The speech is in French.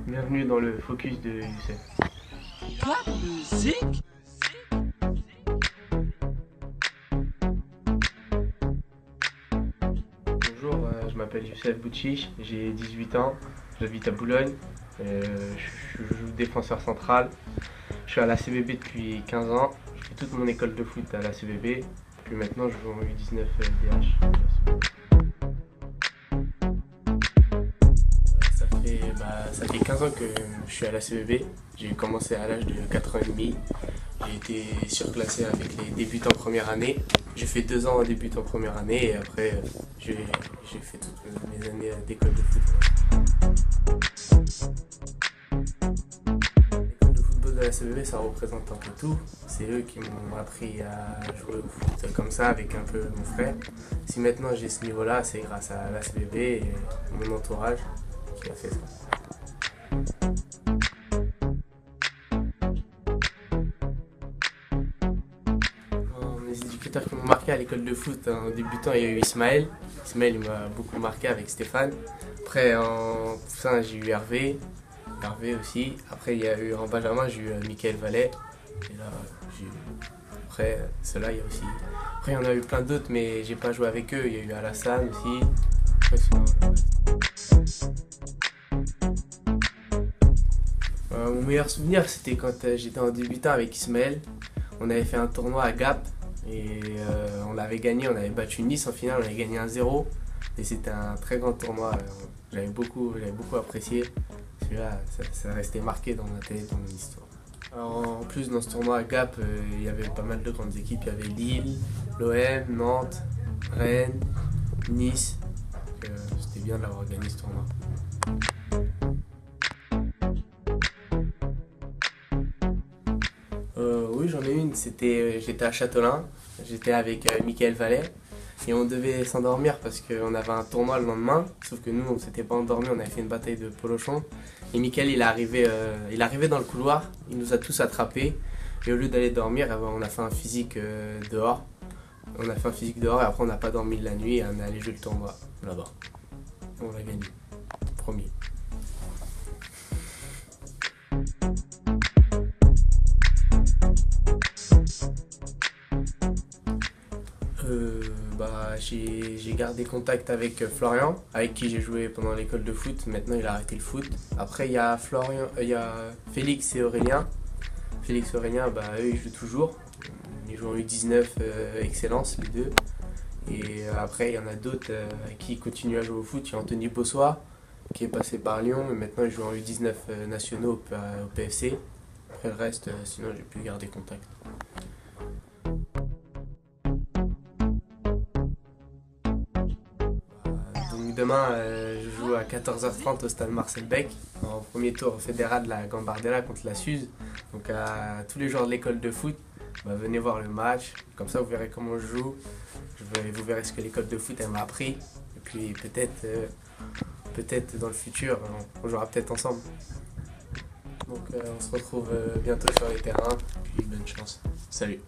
Bienvenue dans le focus de Youssef. Quoi? Musique? Bonjour, je m'appelle Youssef Bouchiche, j'ai 18 ans, j'habite à Boulogne, je joue défenseur central, je suis à la CVB depuis 15 ans, je fais toute mon école de foot à la CVB, puis maintenant je joue en U19 DH. Ça fait 15 ans que je suis à la CVB, j'ai commencé à l'âge de 4 ans et demi, j'ai été surclassé avec les débutants première année, j'ai fait 2 ans en débutant première année et après j'ai fait toutes mes années d'école de foot. L'école de football de la CVB, ça représente un peu tout, c'est eux qui m'ont appris à jouer au foot comme ça avec un peu mon frère. Si maintenant j'ai ce niveau-là, c'est grâce à la CVB et mon entourage qui a fait ça. Les éducateurs qui m'ont marqué à l'école de foot en débutant, il y a eu Ismaël. Ismaël il m'a beaucoup marqué avec Stéphane. Après en poussin j'ai eu Hervé aussi. Après il y a eu en Benjamin j'ai eu Michael Vallet. Et là après ceux-là il y a aussi. Après il y en a eu plein d'autres mais j'ai pas joué avec eux. Il y a eu Alassane aussi. Après, sinon, mon meilleur souvenir c'était quand j'étais en débutant avec Ismaël. On avait fait un tournoi à Gap et on l'avait gagné, on avait battu Nice en finale, on avait gagné 1-0 et c'était un très grand tournoi, j'avais beaucoup apprécié. Celui-là, ça restait marqué dans ma tête, dans mon histoire. Alors, en plus dans ce tournoi à Gap, il y avait pas mal de grandes équipes, il y avait Lille, l'OM, Nantes, Rennes, Nice, c'était bien d'avoir gagné ce tournoi. Oui, j'en ai une, j'étais à Châtelain, j'étais avec Michael Vallet et on devait s'endormir parce qu'on avait un tournoi le lendemain, sauf que nous on s'était pas endormis, on avait fait une bataille de polochon et Michael il est arrivé dans le couloir, il nous a tous attrapés et au lieu d'aller dormir, on a fait un physique dehors. On a fait un physique dehors et après on n'a pas dormi la nuit et on est allé jouer le tournoi là-bas. On l'a gagné, premier. J'ai gardé contact avec Florian, avec qui j'ai joué pendant l'école de foot. Maintenant, il a arrêté le foot. Après, il y a Félix et Aurélien. Félix et Aurélien, eux, ils jouent toujours. Ils jouent en U19 Excellence, les deux. Et après, il y en a d'autres qui continuent à jouer au foot. Il y a Anthony Bossois, qui est passé par Lyon, mais maintenant, il joue en U19 nationaux au PFC. Après, le reste, sinon, j'ai pu garder contact. Demain, je joue à 14h30 au stade Marcel Beck, en premier tour fédéral de la Gambardella contre la Suze. Donc à tous les joueurs de l'école de foot, venez voir le match, comme ça vous verrez comment je joue, vous verrez ce que l'école de foot m'a appris. Et puis peut-être dans le futur, on jouera peut-être ensemble. Donc on se retrouve bientôt sur les terrains, puis bonne chance. Salut.